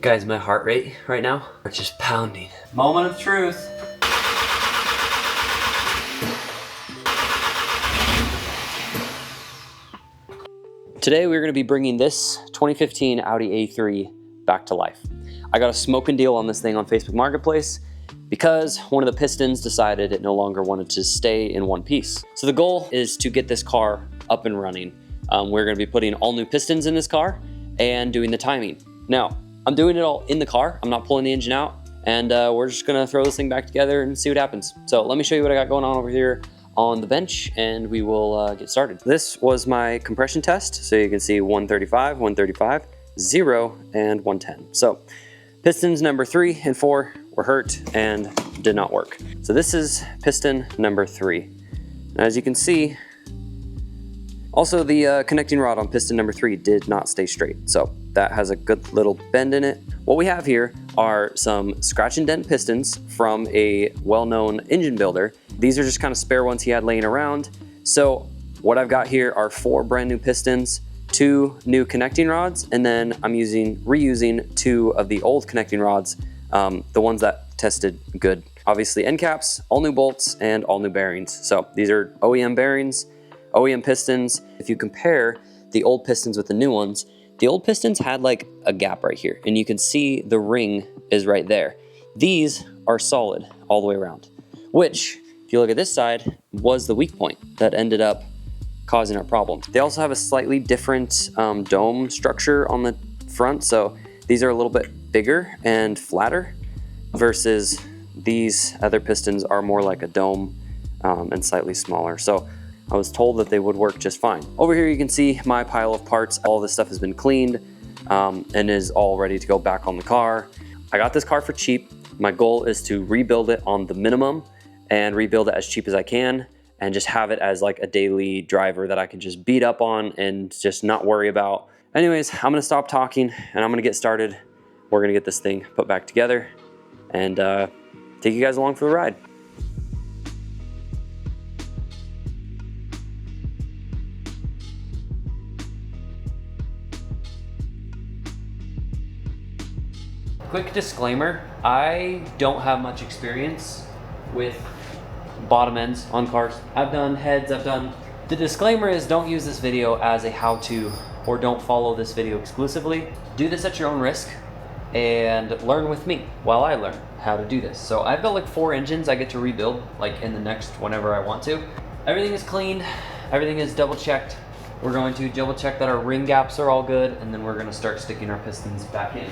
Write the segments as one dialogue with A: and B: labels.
A: Guys, my heart rate right now are just pounding. Moment of truth. Today we're going to be bringing this 2015 Audi A3 back to life. I got a smoking deal on this thing on Facebook Marketplace because one of the pistons decided it no longer wanted to stay in one piece. So the goal is to get this car up and running. We're going to be putting all new pistons in this car and doing the timing. Now, I'm doing it all in the car. I'm not pulling the engine out, and we're just gonna throw this thing back together and see what happens. So let me show you what I got going on over here on the bench, and we will get started. This was my compression test. So you can see 135, 135, 0, and 110. So pistons number 3 and 4 were hurt and did not work. So this is piston number 3. And as you can see, also the connecting rod on piston number 3 did not stay straight. So that has a good little bend in it. What we have here are some scratch and dent pistons from a well-known engine builder. These are just kind of spare ones he had laying around. So what I've got here are 4 brand new pistons, 2 new connecting rods, and then I'm reusing 2 of the old connecting rods, the ones that tested good. Obviously end caps, all new bolts, and all new bearings. So these are OEM bearings, OEM pistons. If you compare the old pistons with the new ones, the old pistons had like a gap right here, and you can see the ring is right there. These are solid all the way around, which, if you look at this side, was the weak point that ended up causing our problem. They also have a slightly different dome structure on the front, so these are a little bit bigger and flatter versus these other pistons are more like a dome and slightly smaller. So I was told that they would work just fine. Over here you can see my pile of parts. All this stuff has been cleaned and is all ready to go back on the car. I got this car for cheap. My goal is to rebuild it on the minimum and rebuild it as cheap as I can and just have it as like a daily driver that I can just beat up on and just not worry about. Anyways, I'm gonna stop talking and I'm gonna get started. We're gonna get this thing put back together and take you guys along for the ride. Quick disclaimer, I don't have much experience with bottom ends on cars. I've done heads, The disclaimer is don't use this video as a how-to or don't follow this video exclusively. Do this at your own risk and learn with me while I learn how to do this. So I've got like 4 engines I get to rebuild like in the next whenever I want to. Everything is cleaned, everything is double checked. We're going to double check that our ring gaps are all good, and then we're gonna start sticking our pistons back in.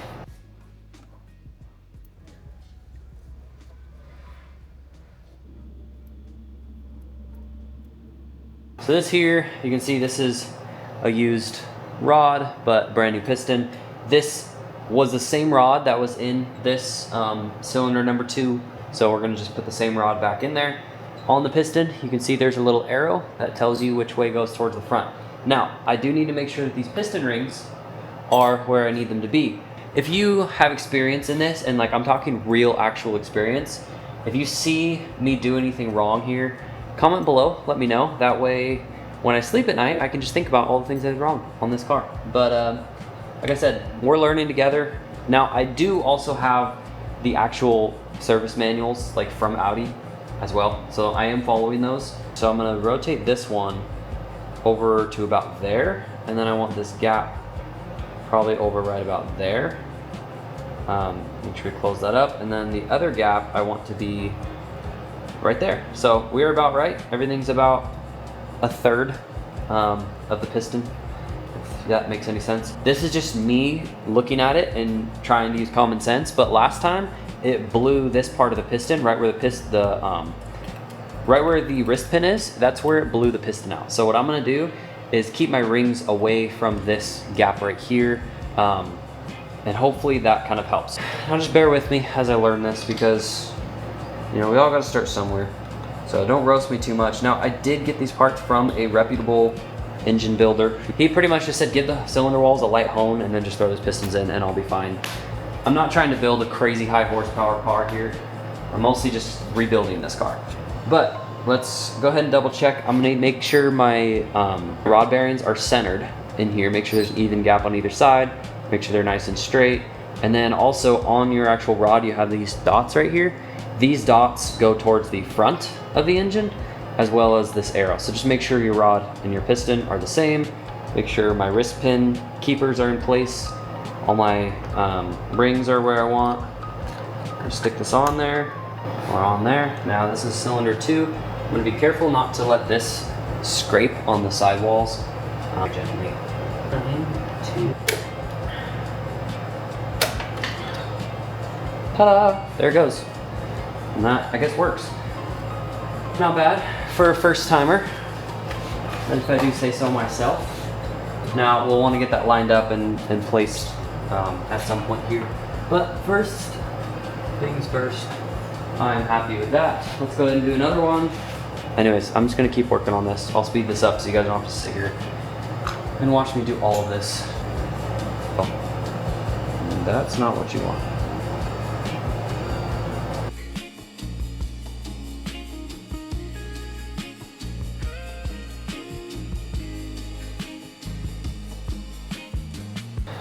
A: So this here, you can see this is a used rod, but brand new piston. This was the same rod that was in this cylinder number 2. So we're gonna just put the same rod back in there. On the piston, you can see there's a little arrow that tells you which way goes towards the front. Now, I do need to make sure that these piston rings are where I need them to be. If you have experience in this, and like I'm talking real actual experience, if you see me do anything wrong here, comment below, let me know. That way, when I sleep at night, I can just think about all the things I did wrong on this car. But like I said, we're learning together. Now, I do also have the actual service manuals, like from Audi as well. So I am following those. So I'm gonna rotate this one over to about there. And then I want this gap probably over right about there. Make sure we close that up. And then the other gap I want to be right there. So we're about right. Everything's about 1/3 of the piston, if that makes any sense. This is just me looking at it and trying to use common sense, but last time it blew this part of the piston right where right where the wrist pin is. That's where it blew the piston out. So what I'm gonna do is keep my rings away from this gap right here, and hopefully that kind of helps. Now just bear with me as I learn this, because you know, we all gotta start somewhere. So don't roast me too much. Now, I did get these parts from a reputable engine builder. He pretty much just said, give the cylinder walls a light hone and then just throw those pistons in and I'll be fine. I'm not trying to build a crazy high horsepower car here. I'm mostly just rebuilding this car. But let's go ahead and double check. I'm gonna make sure my rod bearings are centered in here. Make sure there's an even gap on either side. Make sure they're nice and straight. And then also on your actual rod, you have these dots right here. These dots go towards the front of the engine, as well as this arrow. So just make sure your rod and your piston are the same. Make sure my wrist pin keepers are in place. All my rings are where I want. Just stick this on there. We're on there. Now this is cylinder 2. I'm gonna be careful not to let this scrape on the sidewalls. Gently. 1, 2. Ta-da! There it goes. And that, I guess, works. Not bad for a first timer, if I do say so myself. Now we'll want to get that lined up and placed at some point here. But first things first, I'm happy with that. Let's go ahead and do another one. Anyways, I'm just gonna keep working on this. I'll speed this up so you guys don't have to sit here and watch me do all of this. Oh, that's not what you want.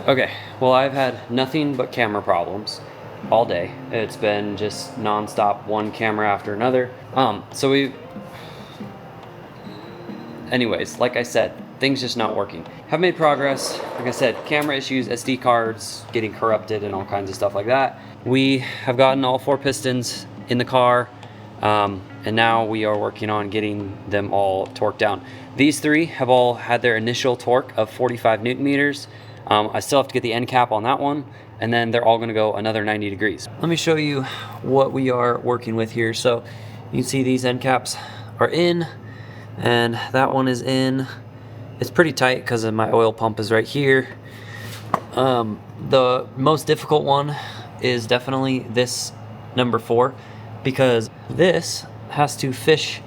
A: Okay, well, I've had nothing but camera problems all day. It's been just non-stop, one camera after another. Anyways, like I said, things just not working. Have made progress. Like I said, camera issues, SD cards getting corrupted and all kinds of stuff like that. We have gotten all 4 pistons in the car, and now we are working on getting them all torqued down. These 3 have all had their initial torque of 45 Newton meters. I still have to get the end cap on that one, and then they're all gonna go another 90 degrees. Let me show you what we are working with here. So you can see these end caps are in, and that one is in. It's pretty tight because my oil pump is right here. The most difficult one is definitely this number 4, because this has to fish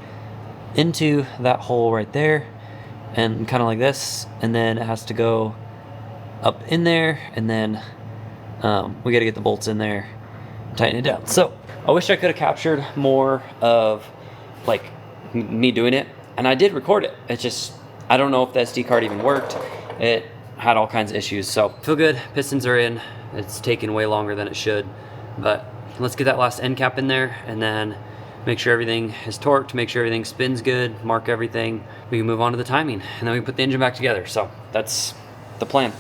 A: into that hole right there, and kind of like this, and then it has to go up in there, and then we got to get the bolts in there, tighten it down. So I wish I could have captured more of like me doing it, and I did record it. It's just, I don't know if the SD card even worked. It had all kinds of issues. So feel good, pistons are in. It's taken way longer than it should, but let's get that last end cap in there, and then make sure everything is torqued, make sure everything spins good, mark everything. We can move on to the timing, and then we can put the engine back together. So that's the plan.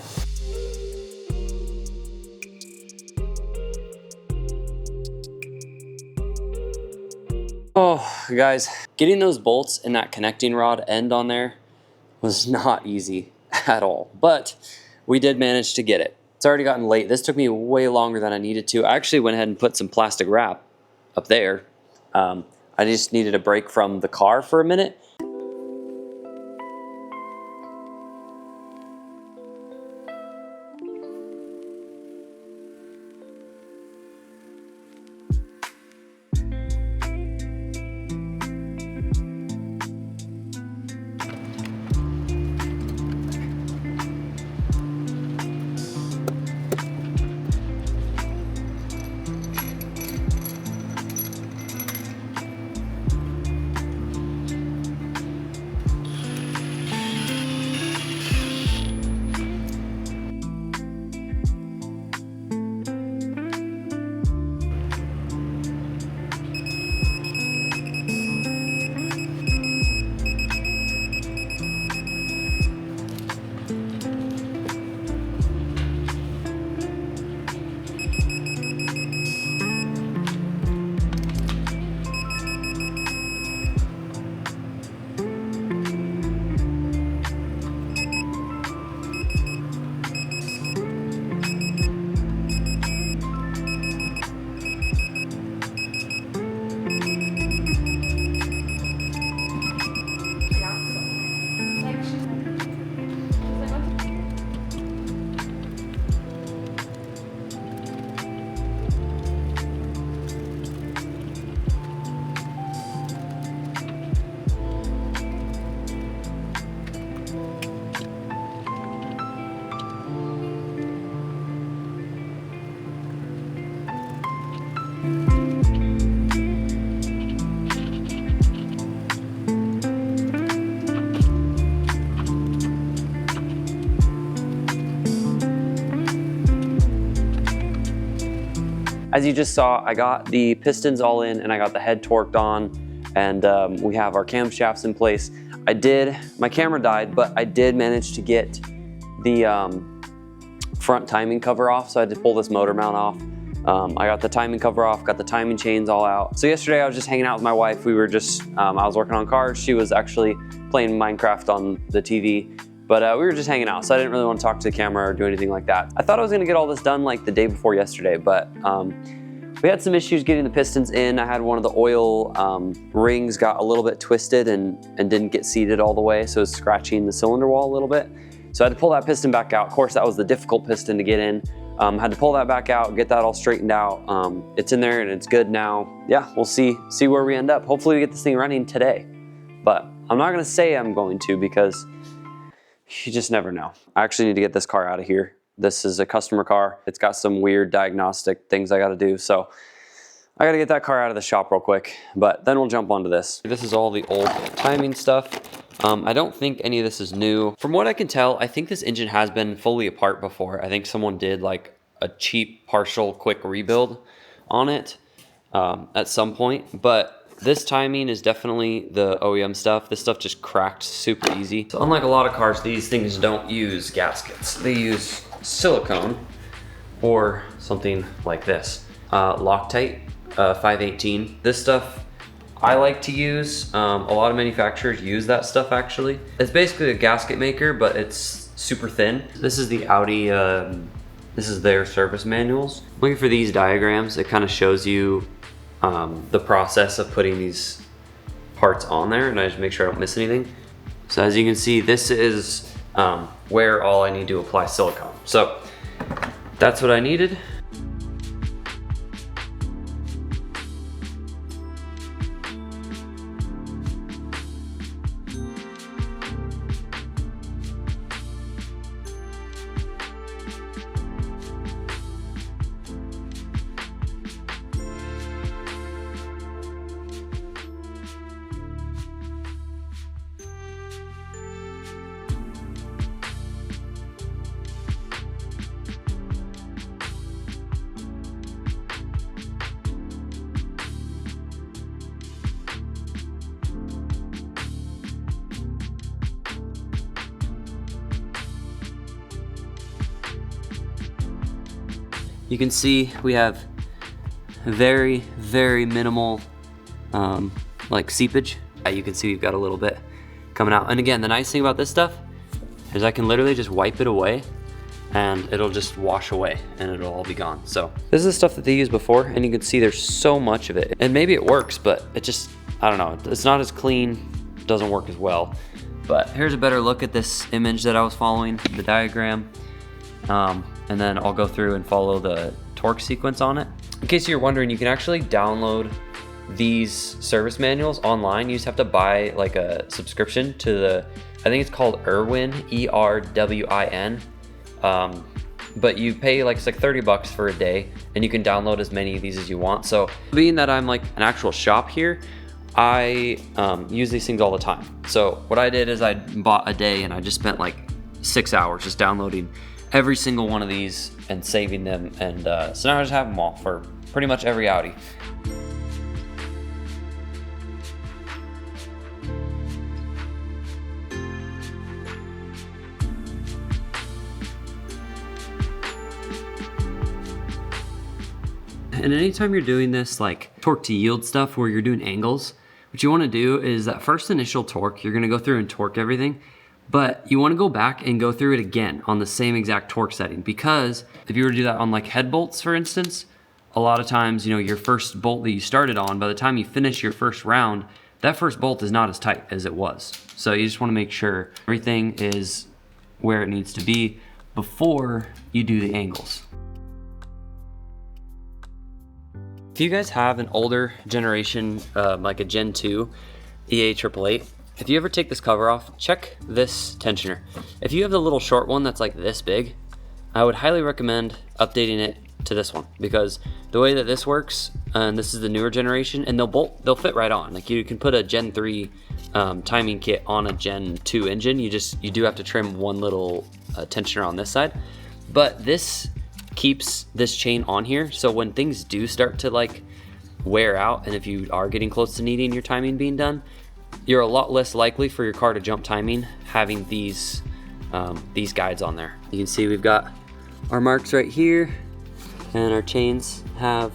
A: Oh, guys, getting those bolts in that connecting rod end on there was not easy at all, but we did manage to get it. It's already gotten late. This took me way longer than I needed to. I actually went ahead and put some plastic wrap up there. I just needed a break from the car for a minute. As you just saw, I got the pistons all in and I got the head torqued on, and we have our camshafts in place. My camera died, but I did manage to get the front timing cover off, so I had to pull this motor mount off. I got the timing cover off, got the timing chains all out. So yesterday I was just hanging out with my wife. We were just, I was working on cars. She was actually playing Minecraft on the TV, but we were just hanging out. So I didn't really want to talk to the camera or do anything like that. I thought I was gonna get all this done like the day before yesterday, but we had some issues getting the pistons in. I had one of the oil rings got a little bit twisted and didn't get seated all the way, so it was scratching the cylinder wall a little bit. So I had to pull that piston back out. Of course, that was the difficult piston to get in. Had to pull that back out, get that all straightened out. It's in there and it's good now. Yeah, we'll see where we end up. Hopefully we get this thing running today. But I'm not gonna say I'm going to, because you just never know. I actually need to get this car out of here. This is a customer car. It's got some weird diagnostic things I gotta do. So I gotta get that car out of the shop real quick, but then we'll jump onto this. This is all the old timing stuff. I don't think any of this is new. From what I can tell, I think this engine has been fully apart before. I think someone did like a cheap, partial, quick rebuild on it at some point, but this timing is definitely the OEM stuff. This stuff just cracked super easy. So unlike a lot of cars, these things don't use gaskets. They use silicone or something like this. Loctite 518. This stuff I like to use. A lot of manufacturers use that stuff actually. It's basically a gasket maker, but it's super thin. This is the Audi, this is their service manuals. Looking for these diagrams, it kind of shows you the process of putting these parts on there, and I just make sure I don't miss anything. So as you can see, this is where all I need to apply silicone. So that's what I needed. You can see we have very, very minimal like seepage. You can see we've got a little bit coming out. And again, the nice thing about this stuff is I can literally just wipe it away and it'll just wash away and it'll all be gone. So this is the stuff that they used before, and you can see there's so much of it. And maybe it works, but it just, I don't know, it's not as clean, doesn't work as well. But here's a better look at this image that I was following, the diagram. And then I'll go through and follow the torque sequence on it. In case you're wondering, you can actually download these service manuals online. You just have to buy like a subscription to the, I think it's called Erwin, E-R-W-I-N. But you pay like, it's like 30 bucks for a day, and you can download as many of these as you want. So being that I'm like an actual shop here, I use these things all the time. So what I did is I bought a day and I just spent like 6 hours just downloading every single one of these and saving them, and so now I just have them all for pretty much every Audi. And anytime you're doing this like torque to yield stuff where you're doing angles, what you want to do is that first initial torque, you're going to go through and torque everything. But you want to go back and go through it again on the same exact torque setting, because if you were to do that on like head bolts, for instance, a lot of times, you know, your first bolt that you started on, by the time you finish your first round, that first bolt is not as tight as it was. So you just want to make sure everything is where it needs to be before you do the angles. If you guys have an older generation, like a Gen 2 EA888, if you ever take this cover off, check this tensioner. If you have the little short one that's like this big, I would highly recommend updating it to this one, because the way that this works, and this is the newer generation, and they'll fit right on. Like you can put a Gen 3 timing kit on a Gen 2 engine. You do have to trim one little tensioner on this side, but this keeps this chain on here. So when things do start to like wear out, and if you are getting close to needing your timing being done, you're a lot less likely for your car to jump timing having these guides on there. You can see we've got our marks right here, and our chains have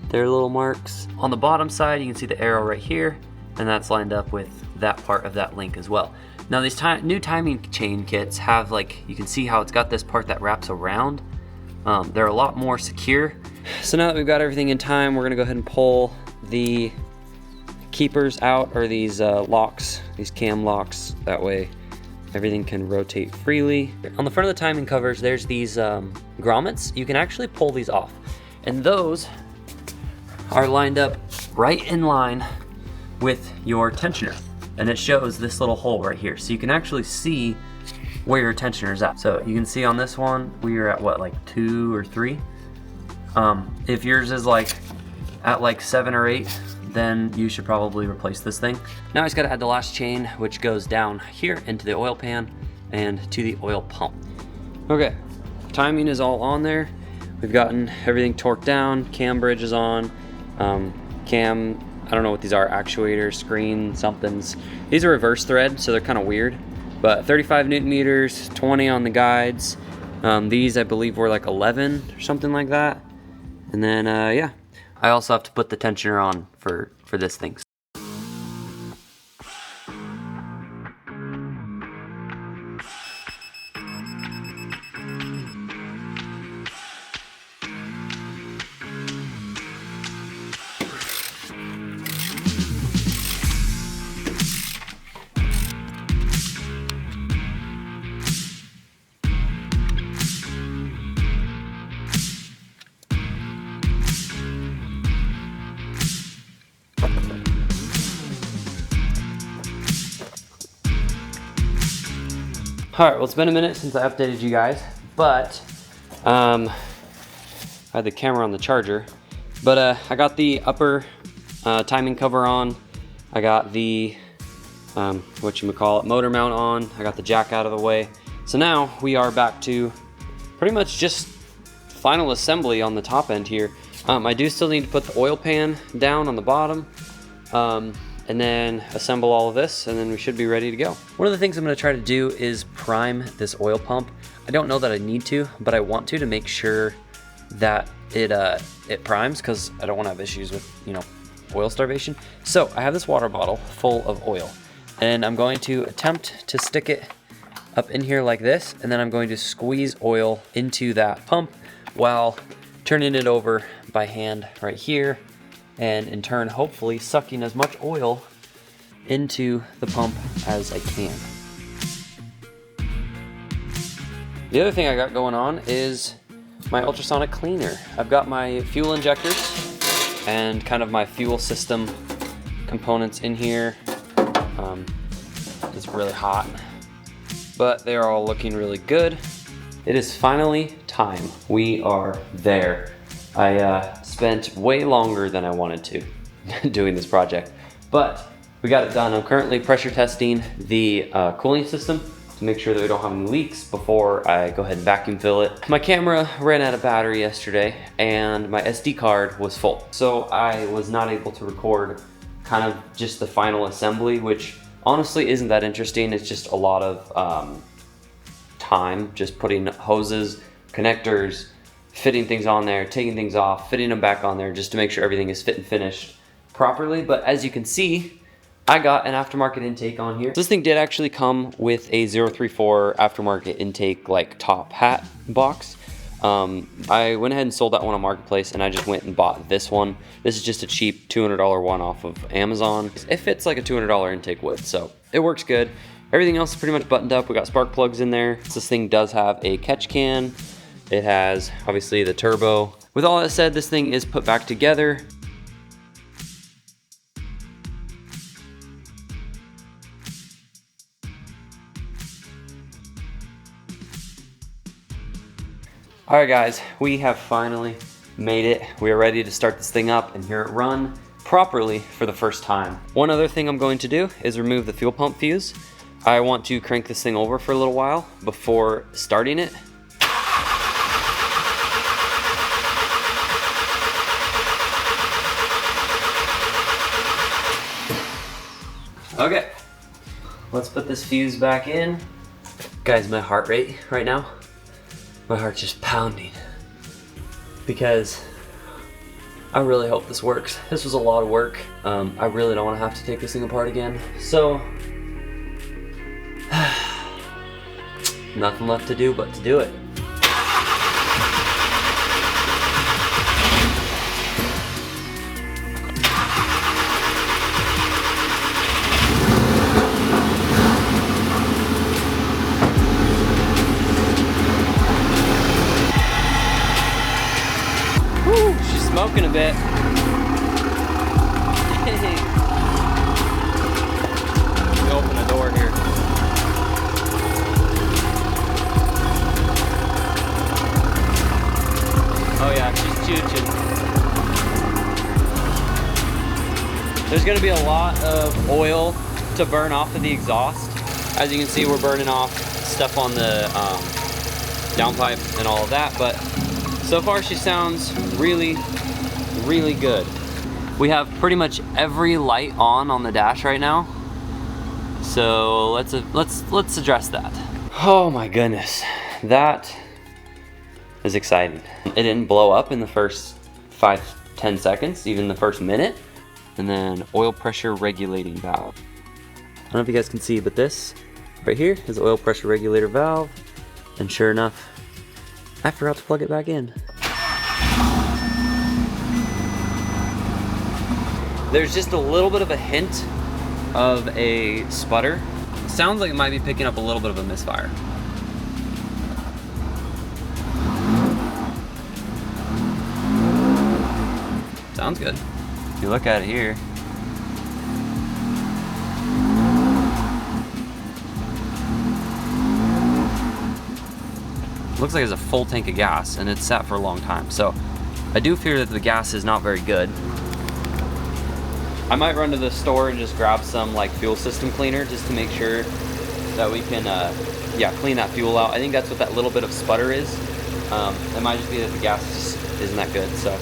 A: their little marks. On the bottom side, you can see the arrow right here, and that's lined up with that part of that link as well. Now these new timing chain kits have, like, you can see how it's got this part that wraps around. They're a lot more secure. So now that we've got everything in time, we're gonna go ahead and pull the keepers out, or these locks, these cam locks. That way everything can rotate freely. On the front of the timing covers, there's these grommets. You can actually pull these off, and those are lined up right in line with your tensioner, and it shows this little hole right here, so you can actually see where your tensioner is at. So you can see on this one, we are at what, like 2 or 3. If yours is like at like 7 or 8, then you should probably replace this thing. Now I just gotta add the last chain, which goes down here into the oil pan and to the oil pump. Okay, timing is all on there. We've gotten everything torqued down, cam bridge is on, cam, I don't know what these are, actuators, screen, somethings. These are reverse thread, so they're kind of weird, but 35 Newton meters, 20 on the guides. These I believe were like 11 or something like that. And then, yeah. I also have to put the tensioner on for this thing. All right, well, it's been a minute since I updated you guys, but I had the camera on the charger, but I got the upper timing cover on. I got the, motor mount on. I got the jack out of the way. So now we are back to pretty much just final assembly on the top end here. I do still need to put the oil pan down on the bottom. And then assemble all of this, and then we should be ready to go. One of the things I'm gonna try to do is prime this oil pump. I don't know that I need to, but I want to make sure that it primes, because I don't wanna have issues with, you know, oil starvation. So I have this water bottle full of oil, and I'm going to attempt to stick it up in here like this, and then I'm going to squeeze oil into that pump while turning it over by hand right here, and in turn hopefully sucking as much oil into the pump as I can. The other thing I got going on is my ultrasonic cleaner. I've got my fuel injectors and kind of my fuel system components in here. It's really hot, but they are all looking really good. It is finally time. We are there. I spent way longer than I wanted to doing this project, but we got it done. I'm currently pressure testing the cooling system to make sure that we don't have any leaks before I go ahead and vacuum fill it. My camera ran out of battery yesterday and my SD card was full, so I was not able to record kind of just the final assembly, which honestly isn't that interesting. It's just a lot of time just putting hoses, connectors, fitting things on there, taking things off, fitting them back on there just to make sure everything is fit and finished properly. But as you can see, I got an aftermarket intake on here. This thing did actually come with a 034 aftermarket intake like top hat box. I went ahead and sold that one on Marketplace, and I just went and bought this one. This is just a cheap $200 one off of Amazon. It fits like a $200 intake would, so it works good. Everything else is pretty much buttoned up. We got spark plugs in there. This thing does have a catch can. It has obviously the turbo. With all that said, this thing is put back together. All right guys, we have finally made it. We are ready to start this thing up and hear it run properly for the first time. One other thing I'm going to do is remove the fuel pump fuse. I want to crank this thing over for a little while before starting it. Okay, let's put this fuse back in. Guys, my heart rate right now, my heart's just pounding because I really hope this works. This was a lot of work. I really don't want to have to take this thing apart again. So, nothing left to do but to do it. Woo, she's smoking a bit. Let me open the door here. Oh yeah, she's chooching. There's gonna be a lot of oil to burn off of the exhaust. As you can see, we're burning off stuff on the downpipe and all of that, but so far she sounds really, really good. We have pretty much every light on the dash right now. So let's address that. Oh my goodness, that is exciting. It didn't blow up in the first 5-10 seconds, even the first minute. And then oil pressure regulating valve. I don't know if you guys can see, but this right here is the oil pressure regulator valve. And sure enough, I forgot to plug it back in. There's just a little bit of a hint of a sputter. Sounds like it might be picking up a little bit of a misfire. Sounds good. If you look at it here, looks like it's a full tank of gas and it's sat for a long time. So I do fear that the gas is not very good. I might run to the store and just grab some like fuel system cleaner just to make sure that we can yeah, clean that fuel out. I think that's what that little bit of sputter is. It might just be that the gas just isn't that good. So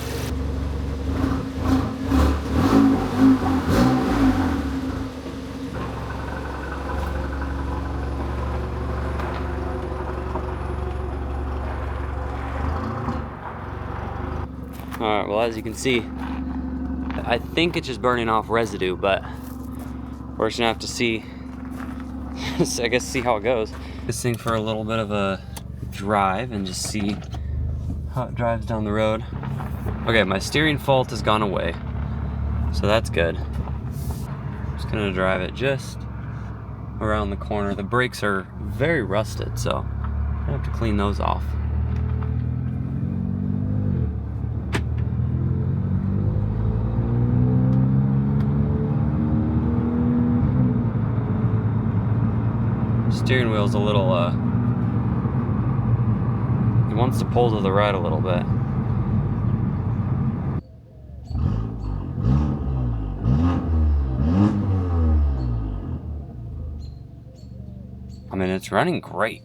A: alright, well, as you can see, I think it's just burning off residue, but we're just gonna have to see, I guess, see how it goes. This thing for a little bit of a drive and just see how it drives down the road. Okay, my steering fault has gone away, so that's good. Just gonna drive it just around the corner. The brakes are very rusted, so I have to clean those off. Steering wheel's a little, it wants to pull to the right a little bit. I mean, it's running great.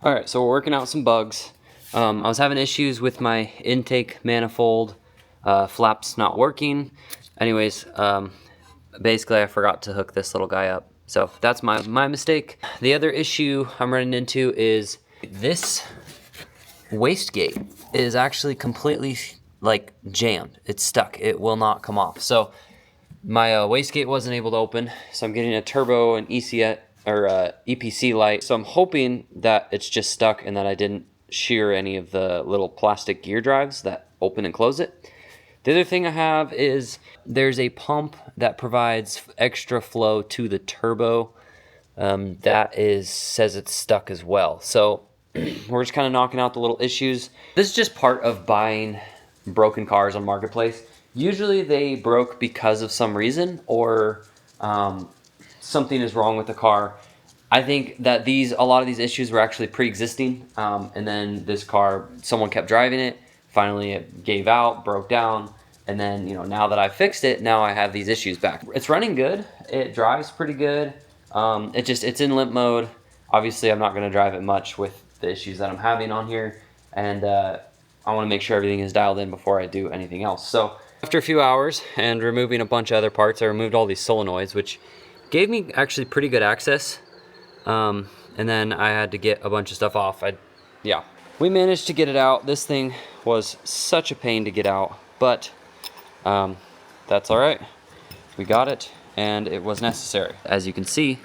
A: All right, so we're working out some bugs. I was having issues with my intake manifold, flaps not working. Anyways, basically I forgot to hook this little guy up. So that's my mistake. The other issue I'm running into is this wastegate is actually completely like jammed. It's stuck. It will not come off. So my wastegate wasn't able to open. So I'm getting a turbo and EPC light. So I'm hoping that it's just stuck and that I didn't shear any of the little plastic gear drives that open and close it. The other thing I have is there's a pump that provides extra flow to the turbo that says it's stuck as well. So we're just kind of knocking out the little issues. This is just part of buying broken cars on Marketplace. Usually they broke because of some reason or something is wrong with the car. I think that a lot of these issues were actually pre-existing, and then this car, someone kept driving it. Finally, it gave out, broke down, and then, you know, now that I fixed it, now I have these issues back. It's running good. It drives pretty good. It's in limp mode. Obviously, I'm not going to drive it much with the issues that I'm having on here, and I want to make sure everything is dialed in before I do anything else. So after a few hours and removing a bunch of other parts, I removed all these solenoids, which gave me actually pretty good access. And then I had to get a bunch of stuff off. Yeah, we managed to get it out. This thing was such a pain to get out, but that's all right. We got it, and it was necessary. As you can see,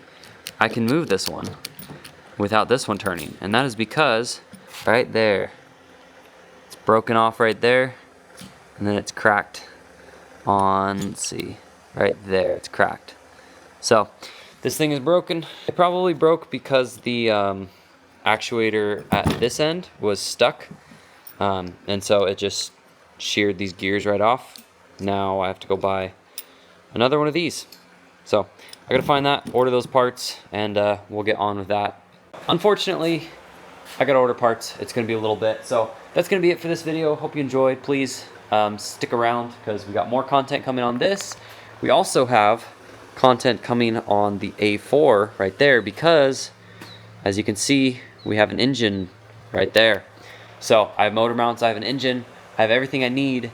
A: I can move this one without this one turning, and that is because right there, it's broken off right there, and then it's cracked on, let's see, right there, it's cracked. So this thing is broken. It probably broke because the actuator at this end was stuck, and so it just sheared these gears right off. Now I have to go buy another one of these. So I gotta find that, order those parts, and we'll get on with that. Unfortunately, I gotta order parts. It's gonna be a little bit. So that's gonna be it for this video. Hope you enjoyed. Please stick around because we got more content coming on this. We also have content coming on the A4 right there because, as you can see, we have an engine right there. So I have motor mounts, I have an engine, I have everything I need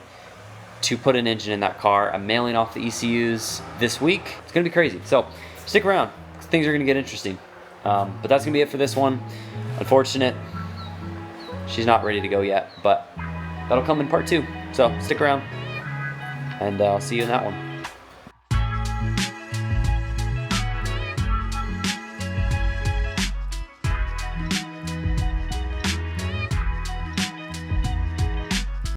A: to put an engine in that car. I'm mailing off the ECUs this week. It's gonna be crazy. So stick around, things are gonna get interesting. But that's gonna be it for this one. Unfortunate, she's not ready to go yet, but that'll come in part 2. So stick around, and I'll see you in that one.